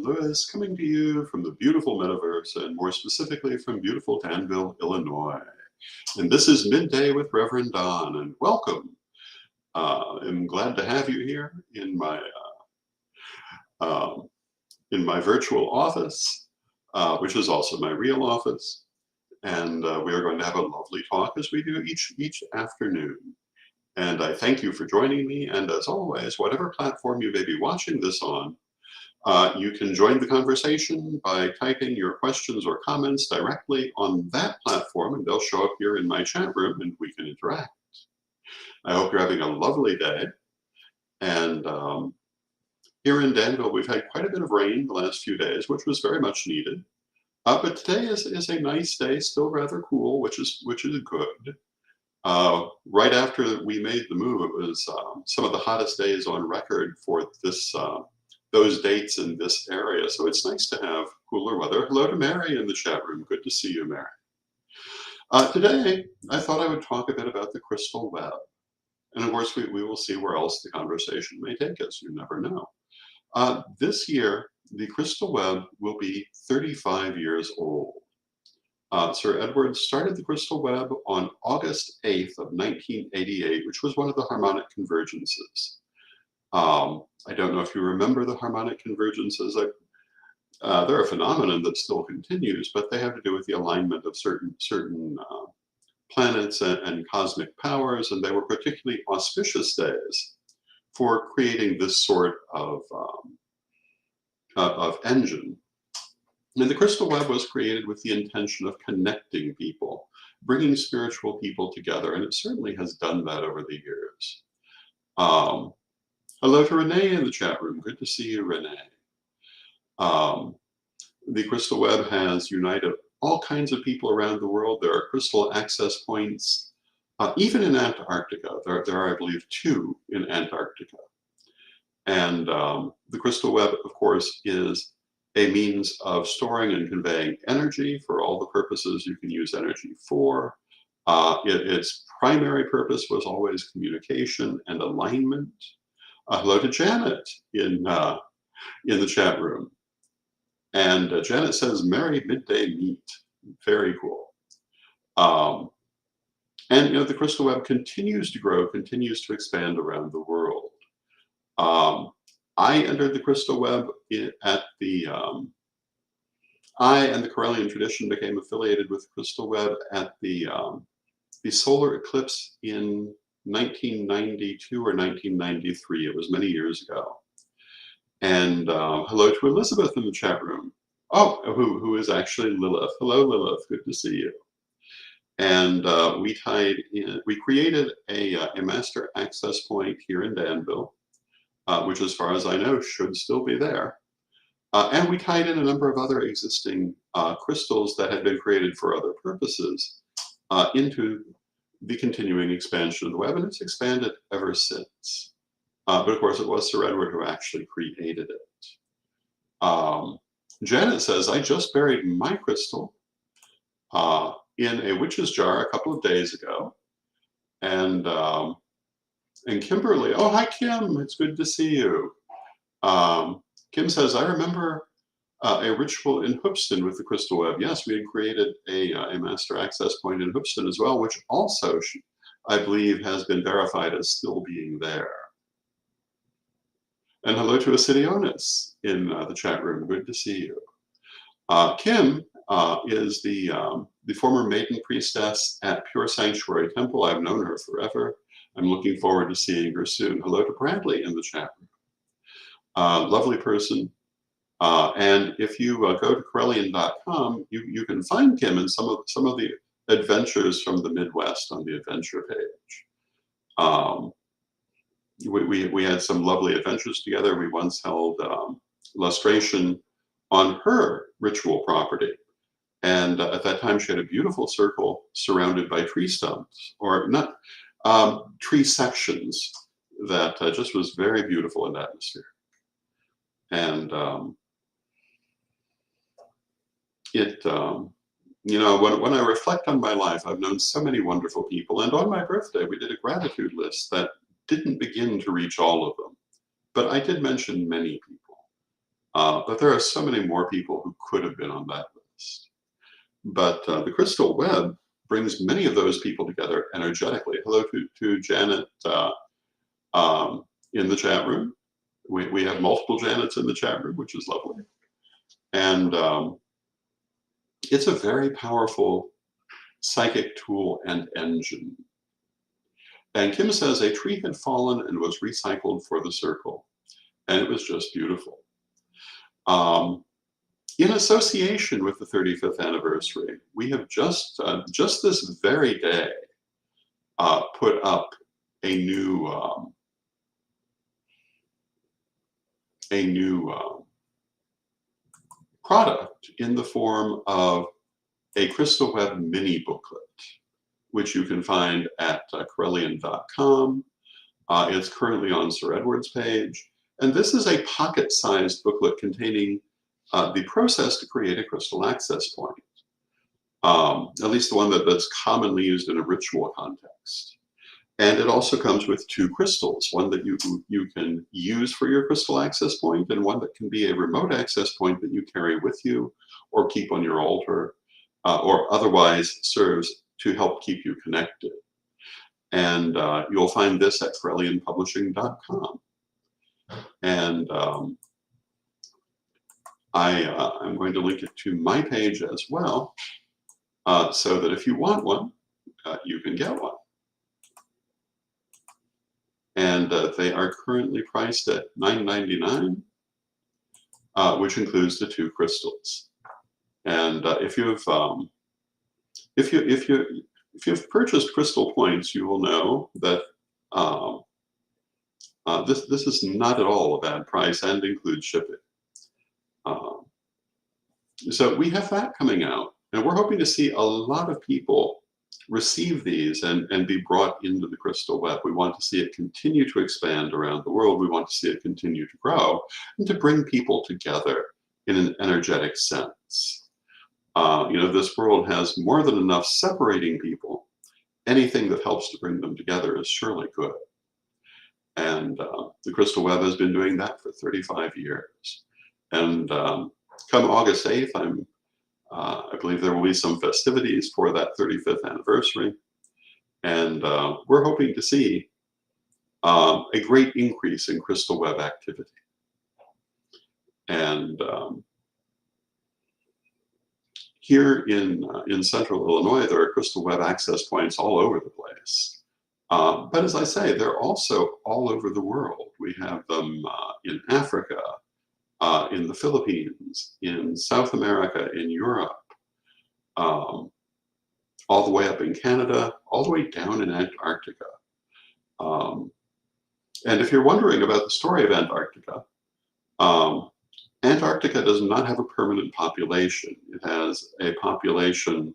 Lewis, coming to you from the beautiful metaverse, and more specifically from beautiful Danville, Illinois. And this is Midday with Rev Don, and welcome. I'm glad to have you here in my virtual office, which is also my real office. And we are going to have a lovely talk as we do each afternoon. And I thank you for joining me. And as always, whatever platform you may be watching this on, you can join the conversation by typing your questions or comments directly on that platform, and they'll show up here in my chat room and we can interact. I hope you're having a lovely day. And here in Danville, we've had quite a bit of rain the last few days, which was very much needed. But today is a nice day, still rather cool, which is good. Right after we made the move, it was some of the hottest days on record for those dates in this area. So it's nice to have cooler weather. Hello to Mary in the chat room. Good to see you, Mary. Today, I thought I would talk a bit about the crystal web. And of course, we will see where else the conversation may take us. You never know. This year, the crystal web will be 35 years old. Sir Edward started the crystal web on August 8th of 1988, which was one of the harmonic convergences. I don't know if you remember the harmonic convergences. They're a phenomenon that still continues, but they have to do with the alignment of certain planets and cosmic powers, and they were particularly auspicious days for creating this sort of engine. And the crystal web was created with the intention of connecting people, bringing spiritual people together, and it certainly has done that over the years. Hello to Renee in the chat room. Good to see you, Renee. The crystal web has united all kinds of people around the world. There are crystal access points, even in Antarctica. There are, I believe, 2 in Antarctica. And the crystal web, of course, is a means of storing and conveying energy for all the purposes you can use energy for. Its primary purpose was always communication and alignment. Hello to Janet in the chat room. And Janet says, Merry Midday Meet. Very cool. And you know, the crystal web continues to grow, continues to expand around the world. I entered the crystal web I and the Correllian tradition became affiliated with the crystal web at the solar eclipse in 1992 or 1993. It was many years ago. And hello to Elizabeth in the chat room. Oh, who is actually Lilith. Hello, Lilith. Good to see you. And we created a master access point here in Danville, which, as far as I know, should still be there. And we tied in a number of other existing crystals that had been created for other purposes into the continuing expansion of the web, and it's expanded ever since. But of course, it was Sir Edward who actually created it. Janet says, I just buried my crystal in a witch's jar a couple of days ago. And Kimberly, oh, hi, Kim. It's good to see you. Kim says, I remember a ritual in Hoopston with the crystal web. Yes, we had created a master access point in Hoopston as well, which also, I believe, has been verified as still being there. And hello to Asidionis in the chat room. Good to see you. Kim is the former maiden priestess at Pure Sanctuary Temple. I've known her forever. I'm looking forward to seeing her soon. Hello to Bradley in the chat room. Lovely person. And if you go to Correllian.com, you can find Kim in some of the adventures from the Midwest on the adventure page. We had some lovely adventures together. We once held lustration on her ritual property. And at that time, she had a beautiful circle surrounded by tree stumps, or not tree sections that just was very beautiful in atmosphere. And you know, when I reflect on my life, I've known so many wonderful people. And on my birthday, we did a gratitude list that didn't begin to reach all of them, but I did mention many people. But there are so many more people who could have been on that list. But the crystal web brings many of those people together energetically. Hello to Janet in the chat room. We have multiple Janets in the chat room, which is lovely. And it's a very powerful psychic tool and engine. And Kim says a tree had fallen and was recycled for the circle. And it was just beautiful. In association with the 35th anniversary, we have just this very day put up a new product in the form of a crystal web mini booklet, which you can find at Corellian.com. It's currently on Sir Edward's page. And this is a pocket-sized booklet containing the process to create a crystal access point, at least the one that's commonly used in a ritual context. And it also comes with two crystals, one that you can use for your crystal access point, and one that can be a remote access point that you carry with you or keep on your altar, or otherwise serves to help keep you connected. And you'll find this at Corellianpublishing.com. And I'm going to link it to my page as well, so that if you want one, you can get one. And they are currently priced at $9.99, which includes the two crystals. And if you've purchased crystal points, you will know that this is not at all a bad price and includes shipping. So we have that coming out, and we're hoping to see a lot of people receive these and be brought into the crystal web. We want to see it continue to expand around the world. We want to see it continue to grow and to bring people together in an energetic sense. This world has more than enough separating people. Anything that helps to bring them together is surely good. And the crystal web has been doing that for 35 years. And come August 8th, I believe there will be some festivities for that 35th anniversary. And we're hoping to see a great increase in crystal web activity. And here in central Illinois, there are crystal web access points all over the place. But as I say, they're also all over the world. We have them in Africa, in the Philippines, in South America, in Europe, all the way up in Canada, all the way down in Antarctica. And if you're wondering about the story of Antarctica, Antarctica does not have a permanent population. It has a population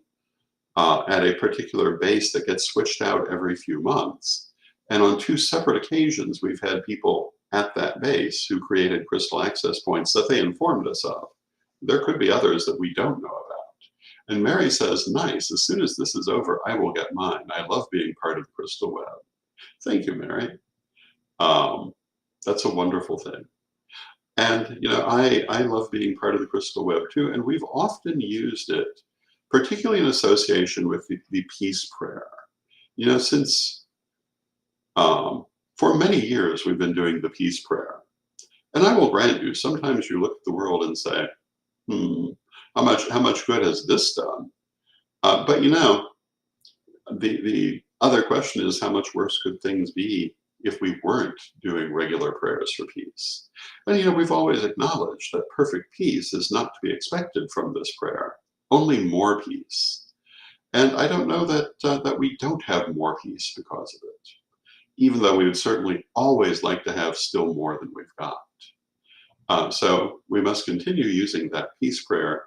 at a particular base that gets switched out every few months. And on two separate occasions, we've had people at that base who created crystal access points that they informed us of. There could be others that we don't know about. And Mary says, nice, as soon as this is over, I will get mine. I love being part of the crystal web. Thank you, Mary. That's a wonderful thing. And, I love being part of the crystal web too. And we've often used it, particularly in association with the peace prayer. Since for many years, we've been doing the peace prayer. And I will grant you, sometimes you look at the world and say, how much good has this done? But the other question is, how much worse could things be if we weren't doing regular prayers for peace? And we've always acknowledged that perfect peace is not to be expected from this prayer, only more peace. And I don't know that we don't have more peace because of it, even though we would certainly always like to have still more than we've got. So we must continue using that peace prayer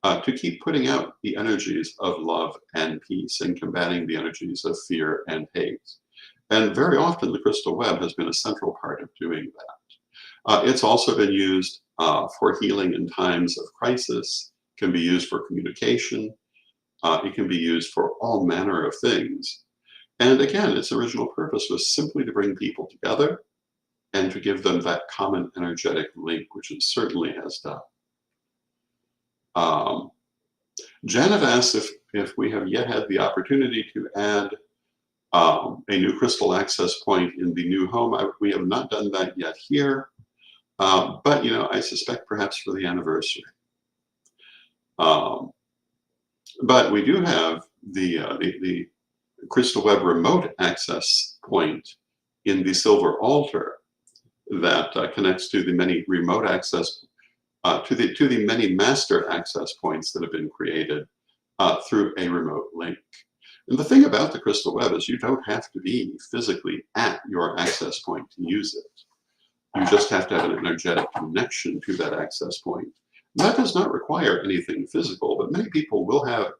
to keep putting out the energies of love and peace and combating the energies of fear and hate. And very often the crystal web has been a central part of doing that. It's also been used for healing in times of crisis, can be used for communication, it can be used for all manner of things. And again, its original purpose was simply to bring people together and to give them that common energetic link, which it certainly has done. Janet asks if we have yet had the opportunity to add a new crystal access point in the new home. We have not done that yet here, but I suspect perhaps for the anniversary. But we do have the crystal web remote access point in the silver altar that connects to the many remote access to the many master access points that have been created through a remote link. And the thing about the crystal web is you don't have to be physically at your access point to use it. You just have to have an energetic connection to that access point. And that does not require anything physical, but many people will have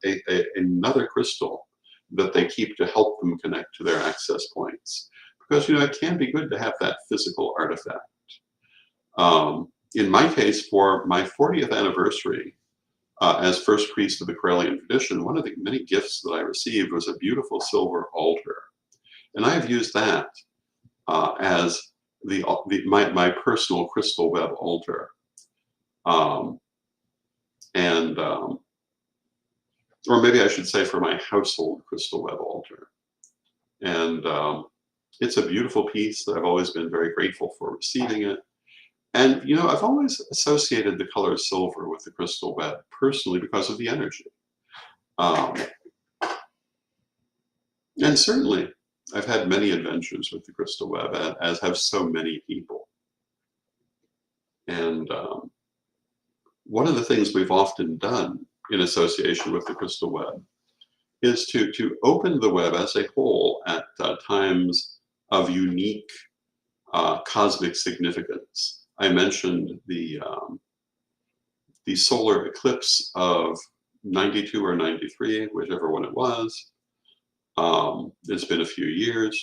another crystal that they keep to help them connect to their access points. Because it can be good to have that physical artifact. In my case, for my 40th anniversary, as first priest of the Corellian tradition, one of the many gifts that I received was a beautiful silver altar. And I have used that as my personal crystal web altar. Or maybe I should say for my household crystal web altar. And it's a beautiful piece that I've always been very grateful for receiving it. And, I've always associated the color silver with the crystal web personally because of the energy. And certainly, I've had many adventures with the crystal web, as have so many people. And one of the things we've often done in association with the crystal web is to open the web as a whole at times of unique cosmic significance. I mentioned the solar eclipse of 92 or 93, whichever one it was. It's been a few years.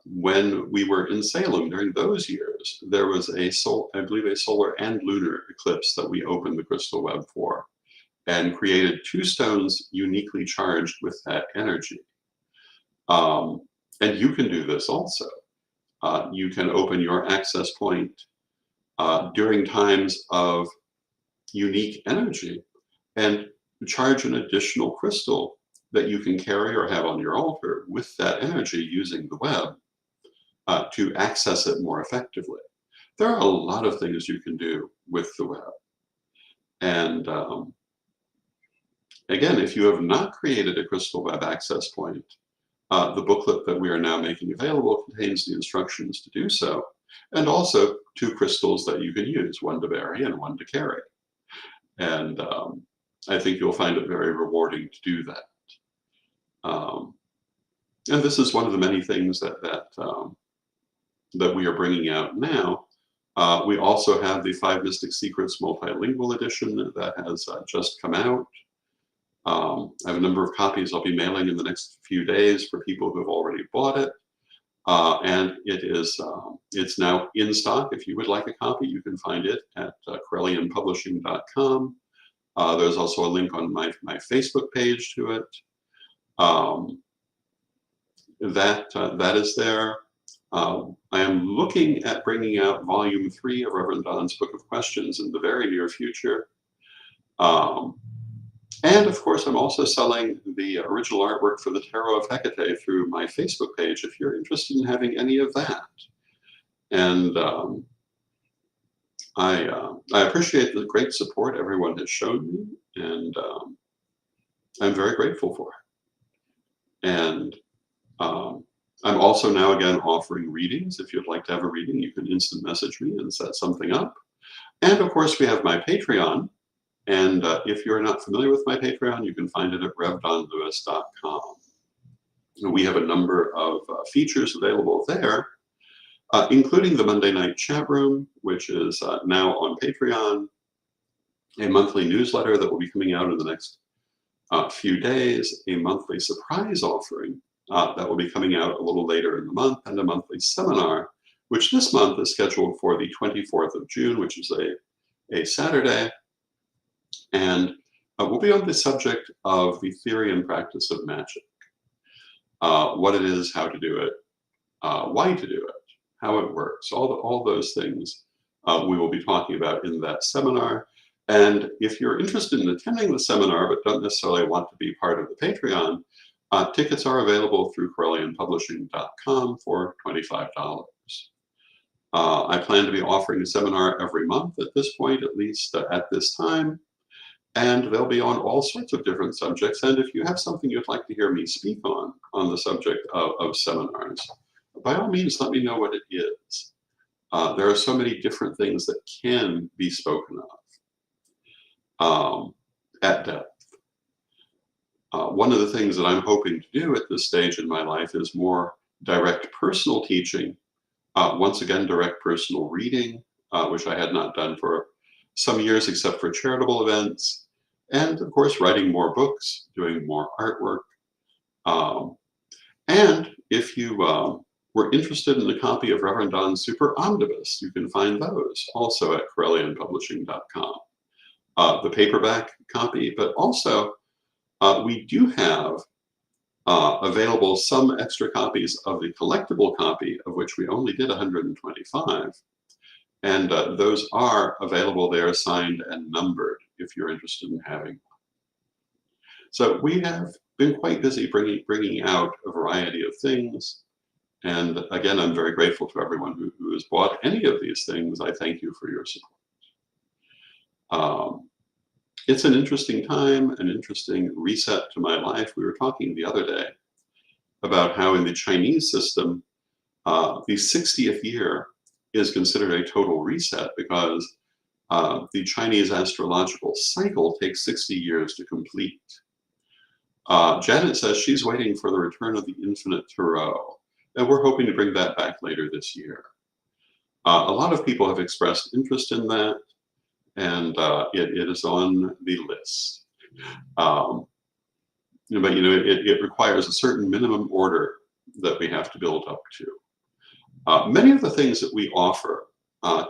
When we were in Salem during those years, there was I believe a solar and lunar eclipse that we opened the crystal web for and created 2 stones uniquely charged with that energy. And you can do this also. You can open your access point during times of unique energy and charge an additional crystal that you can carry or have on your altar with that energy using the web to access it more effectively. There are a lot of things you can do with the web. And again, if you have not created a crystal web access point, the booklet that we are now making available contains the instructions to do so, and also 2 crystals that you can use, one to bury and one to carry. And I think you'll find it very rewarding to do that. And this is one of the many things that we are bringing out now. We also have the 5 Mystic Secrets Multilingual Edition that has just come out. I have a number of copies I'll be mailing in the next few days for people who have already bought it. And it's now in stock. If you would like a copy, you can find it at CorellianPublishing.com. There's also a link on my Facebook page to it. That is there. I am looking at bringing out volume 3 of Rev Don's Book of Questions in the very near future. And of course, I'm also selling the original artwork for the Tarot of Hecate through my Facebook page if you're interested in having any of that. And I appreciate the great support everyone has shown me, and I'm very grateful for it. And I'm also now again offering readings. If you'd like to have a reading, you can instant message me and set something up. And of course, we have my Patreon. And if you're not familiar with my Patreon, you can find it at revdonlewis.com. We have a number of features available there, including the Monday night chat room, which is now on Patreon, a monthly newsletter that will be coming out in the next few days, a monthly surprise offering that will be coming out a little later in the month, and a monthly seminar, which this month is scheduled for the 24th of June, which is a Saturday. And we'll be on the subject of the theory and practice of magic, what it is, how to do it, why to do it. how it works, all those things we will be talking about in that seminar. And if you're interested in attending the seminar but don't necessarily want to be part of the Patreon, tickets are available through CorellianPublishing.com for $25. I plan to be offering a seminar every month at this point, at least at this time, and they'll be on all sorts of different subjects. And if you have something you'd like to hear me speak on the subject of seminars, by all means, let me know what it is. There are so many different things that can be spoken of at depth. One of the things that I'm hoping to do at this stage in my life is more direct personal teaching. Once again, direct personal reading, which I had not done for some years except for charitable events. And of course, writing more books, doing more artwork. And if you were interested in a copy of Rev Don's Super Omnibus, you can find those also at CorellianPublishing.com. The paperback copy, but also we do have available some extra copies of the collectible copy, of which we only did 125. And those are available there, signed and numbered, if you're interested in having one. So we have been quite busy bringing out a variety of things. And again, I'm very grateful to everyone who has bought any of these things. I thank you for your support. It's an interesting time, an interesting reset to my life. We were talking the other day about how in the Chinese system, the 60th year is considered a total reset because the Chinese astrological cycle takes 60 years to complete. Janet says she's waiting for the return of the infinite tarot, and we're hoping to bring that back later this year. A lot of people have expressed interest in that, and it is on the list. But it requires a certain minimum order that we have to build up to. Many of the things that we offer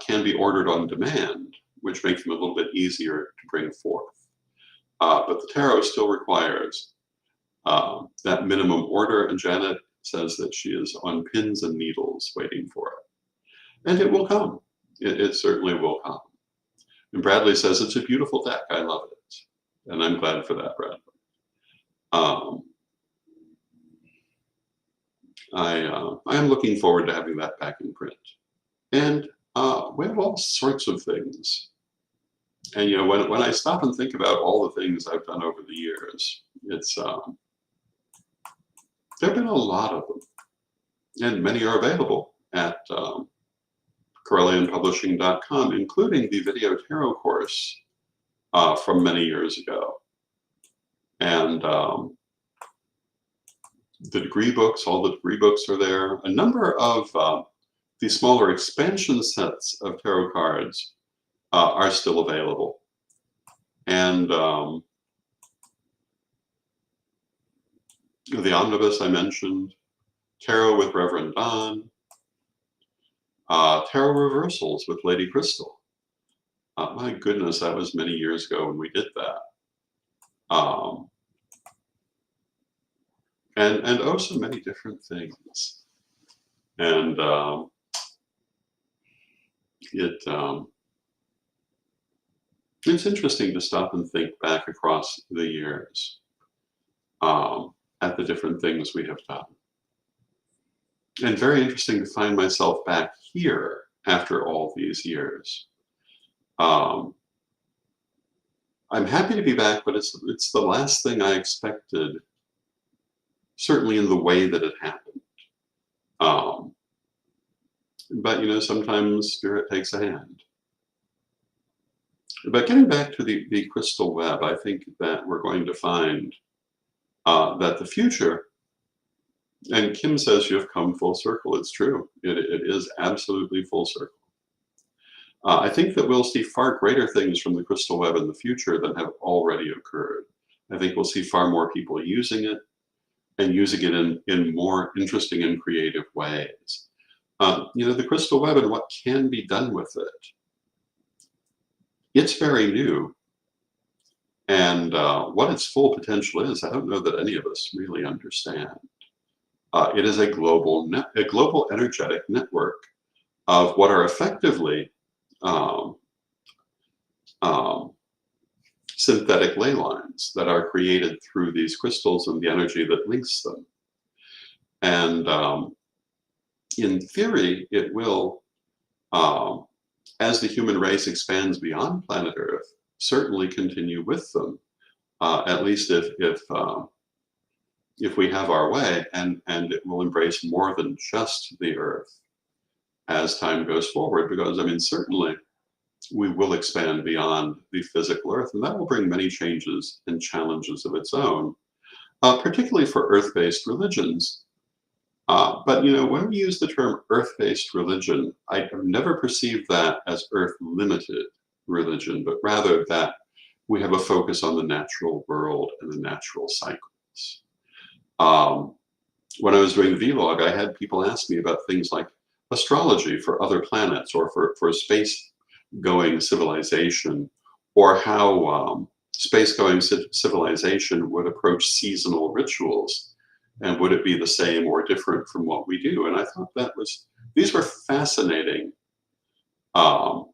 can be ordered on demand, which makes them a little bit easier to bring forth. But the tarot still requires that minimum order, and Janet says that she is on pins and needles waiting for it. And it will come. It certainly will come. And Bradley says, it's a beautiful deck. I love it. And I'm glad for that, Bradley. I am looking forward to having that back in print. And we have all sorts of things. And when I stop and think about all the things I've done over the years, it's there have been a lot of them. And many are available at CorellianPublishing.com, including the video tarot course from many years ago. And the degree books, all the degree books are there. A number of the smaller expansion sets of tarot cards are still available. And the omnibus I mentioned, tarot with Rev Don, tarot reversals with Lady Crystal. My goodness, that was many years ago when we did that. And oh, so many different things. And it's interesting to stop and think back across the years at the different things we have done. And very interesting to find myself back here after all these years. I'm happy to be back, but it's the last thing I expected, certainly in the way that it happened. But sometimes spirit takes a hand. But getting back to the crystal web, I think that we're going to find that the future, and Kim says you have come full circle. It's true. It is absolutely full circle. I think that we'll see far greater things from the crystal web in the future than have already occurred. I think we'll see far more people using it and using it in more interesting and creative ways. The crystal web and what can be done with it. It's very new. And what its full potential is, I don't know that any of us really understand. It is a global energetic network of what are effectively um, um, synthetic ley lines that are created through these crystals and the energy that links them. And in theory, it will, um, as the human race expands beyond planet Earth, certainly continue with them. At least if we have our way, and it will embrace more than just the Earth as time goes forward. Because I mean, certainly we will expand beyond the physical Earth, and that will bring many changes and challenges of its own, particularly for Earth-based religions. But you know, when we use the term Earth-based religion, I have never perceived that as Earth-limited religion, but rather that we have a focus on the natural world and the natural cycles. Um, when I was doing the vlog, I had people ask me about things like astrology for other planets or for space-going civilization, or how space-going civilization would approach seasonal rituals, and would it be the same or different from what we do? And I thought these were um,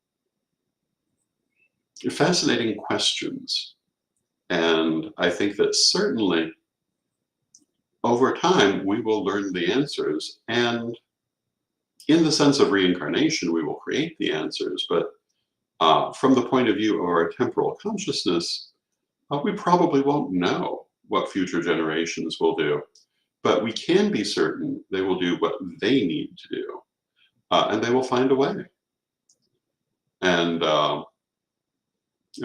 fascinating questions. And I think that certainly over time we will learn the answers, and in the sense of reincarnation we will create the answers. But from the point of view of our temporal consciousness, we probably won't know what future generations will do, but we can be certain they will do what they need to do, and they will find a way. And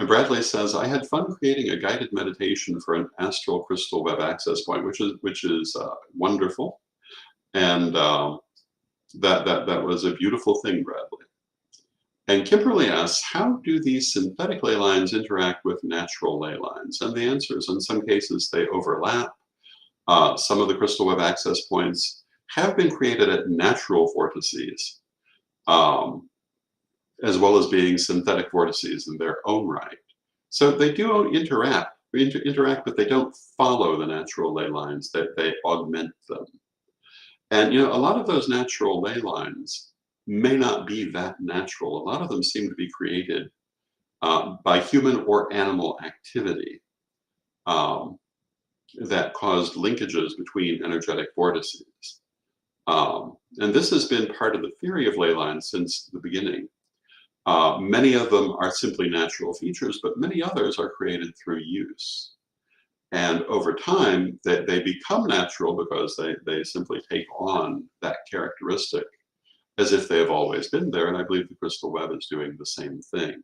Bradley says, I had fun creating a guided meditation for an astral crystal web access point, which is wonderful. And that was a beautiful thing, Bradley. And Kimberly asks, how do these synthetic ley lines interact with natural ley lines? And the answer is, in some cases, they overlap. Some of the crystal web access points have been created at natural vortices, as well as being synthetic vortices in their own right. So they do interact, but they don't follow the natural ley lines, they augment them. And you know, a lot of those natural ley lines may not be that natural. A lot of them seem to be created by human or animal activity that caused linkages between energetic vortices. And this has been part of the theory of ley lines since the beginning. Many of them are simply natural features, but many others are created through use. And over time, they become natural because they simply take on that characteristic as if they have always been there. And I believe the crystal web is doing the same thing.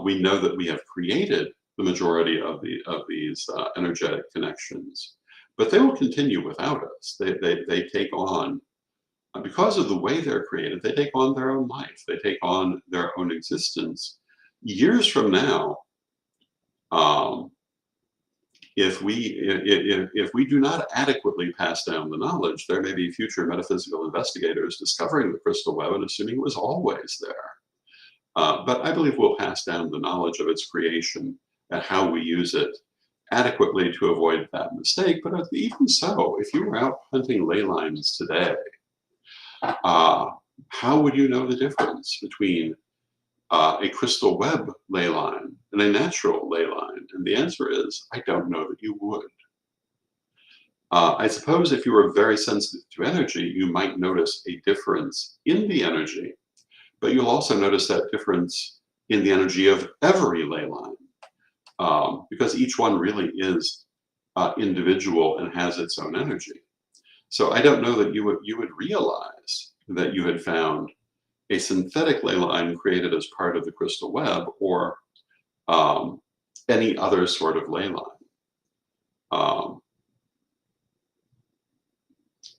We know that we have created the majority of these energetic connections, but they will continue without us. They take on, because of the way they're created, they take on their own life. They take on their own existence. Years from now, if we do not adequately pass down the knowledge, there may be future metaphysical investigators discovering the crystal web and assuming it was always there. But I believe we'll pass down the knowledge of its creation and how we use it adequately to avoid that mistake. But even so, if you were out hunting ley lines today, how would you know the difference between a crystal web ley line and a natural ley line? And the answer is, I don't know that you would. I suppose if you were very sensitive to energy, you might notice a difference in the energy, but you'll also notice that difference in the energy of every ley line, because each one really is individual and has its own energy. So I don't know that you would realize that you had found a synthetic ley line created as part of the crystal web, or any other sort of ley line.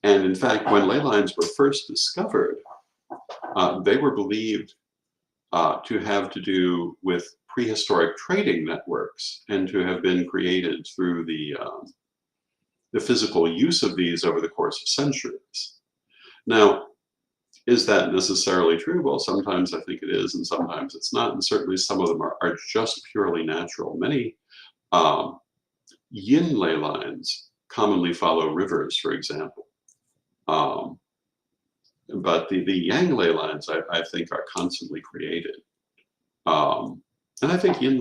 And in fact, when ley lines were first discovered, they were believed to have to do with prehistoric trading networks and to have been created through the physical use of these over the course of centuries. Now, is that necessarily true? Well, sometimes I think it is, and sometimes it's not. And certainly some of them are just purely natural. Many yin ley lines commonly follow rivers, for example. But the yang ley lines, I think, are constantly created. And I think yin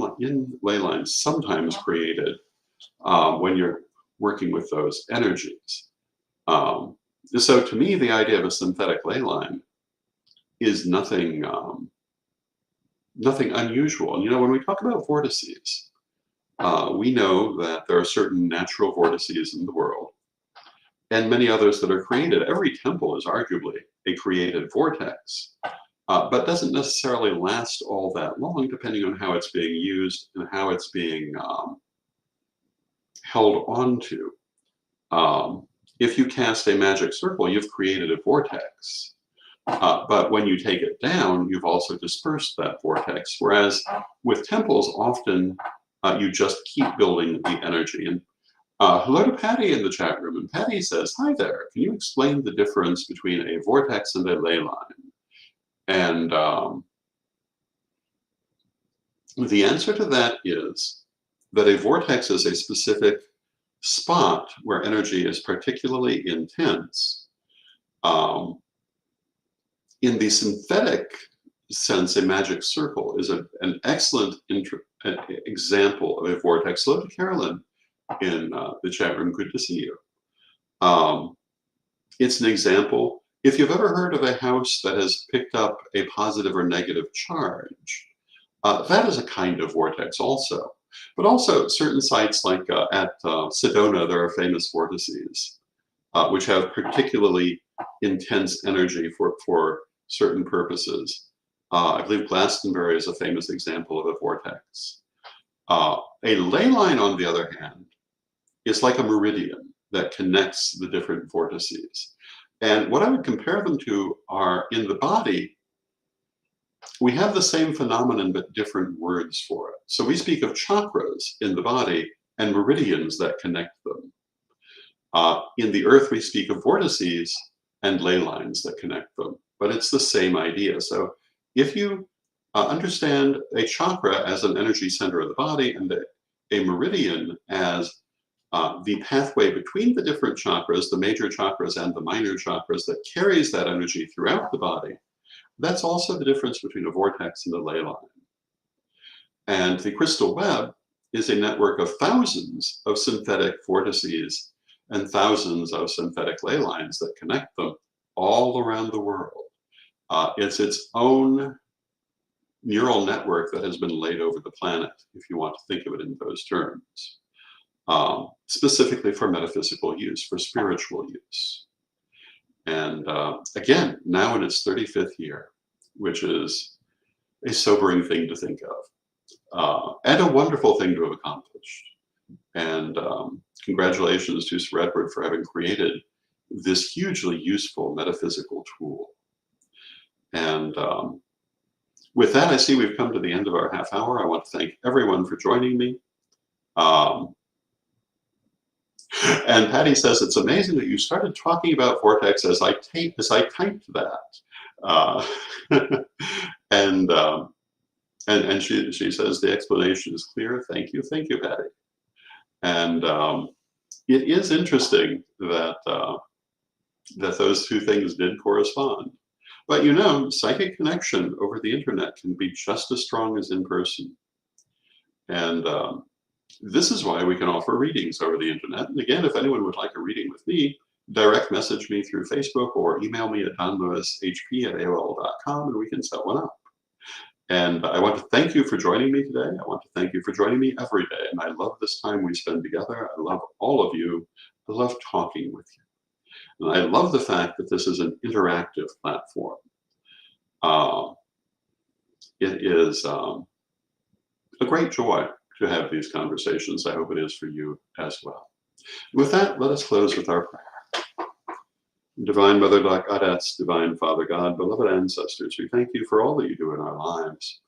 ley lines sometimes created when you're working with those energies. Um, so to me, the idea of a synthetic ley line is nothing unusual. And when we talk about vortices, we know that there are certain natural vortices in the world and many others that are created. Every temple is arguably a created vortex, but doesn't necessarily last all that long, depending on how it's being used and how it's being held onto. If you cast a magic circle, you've created a vortex. But when you take it down, you've also dispersed that vortex. Whereas with temples, often you just keep building the energy. And hello to Patty in the chat room. And Patty says, hi there. Can you explain the difference between a vortex and a ley line? And the answer to that is that a vortex is a specific spot where energy is particularly intense. In the synthetic sense, a magic circle is an excellent example of a vortex. Hello to Carolyn in the chat room. Good to see you. It's an example. If you've ever heard of a house that has picked up a positive or negative charge, that is a kind of vortex also. But also certain sites like at Sedona, there are famous vortices, which have particularly intense energy for certain purposes. I believe Glastonbury is a famous example of a vortex. A ley line, on the other hand, is like a meridian that connects the different vortices. And what I would compare them to are, in the body, we have the same phenomenon but different words for it. So we speak of chakras in the body and meridians that connect them. In the earth, we speak of vortices and ley lines that connect them, but it's the same idea. So if you understand a chakra as an energy center of the body and a meridian as the pathway between the different chakras, the major chakras and the minor chakras, that carries that energy throughout the body, that's also the difference between a vortex and a ley line. And the crystal web is a network of thousands of synthetic vortices and thousands of synthetic ley lines that connect them all around the world. It's its own neural network that has been laid over the planet, if you want to think of it in those terms, specifically for metaphysical use, for spiritual use. And again, now in its 35th year, which is a sobering thing to think of, and a wonderful thing to have accomplished. And congratulations to Sir Edward for having created this hugely useful metaphysical tool. And with that, I see we've come to the end of our half hour. I want to thank everyone for joining me. And Patty says, it's amazing that you started talking about vortex as I typed that. And she says the explanation is clear. Thank you, Patty. And it is interesting that that those two things did correspond. But psychic connection over the internet can be just as strong as in person. And this is why we can offer readings over the internet. And again, if anyone would like a reading with me, direct message me through Facebook or email me at donlewishp@aol.com and we can set one up. And I want to thank you for joining me today. I want to thank you for joining me every day. And I love this time we spend together. I love all of you. I love talking with you. And I love the fact that this is an interactive platform. It is a great joy to have these conversations. I hope it is for you as well. With that, let us close with our prayer. Divine Mother Goddess, Divine Father God, beloved ancestors, we thank you for all that you do in our lives.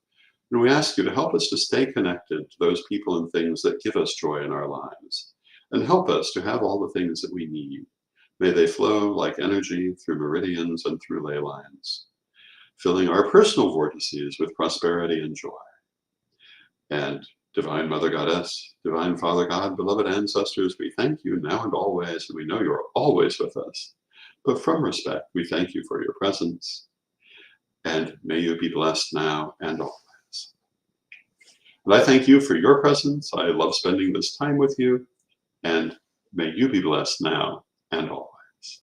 And we ask you to help us to stay connected to those people and things that give us joy in our lives, and help us to have all the things that we need. May they flow like energy through meridians and through ley lines, filling our personal vortices with prosperity and joy. And Divine Mother Goddess, Divine Father God, beloved ancestors, we thank you now and always, and we know you're always with us. but from respect, we thank you for your presence, and may you be blessed now and always. And I thank you for your presence. I love spending this time with you, and may you be blessed now and always.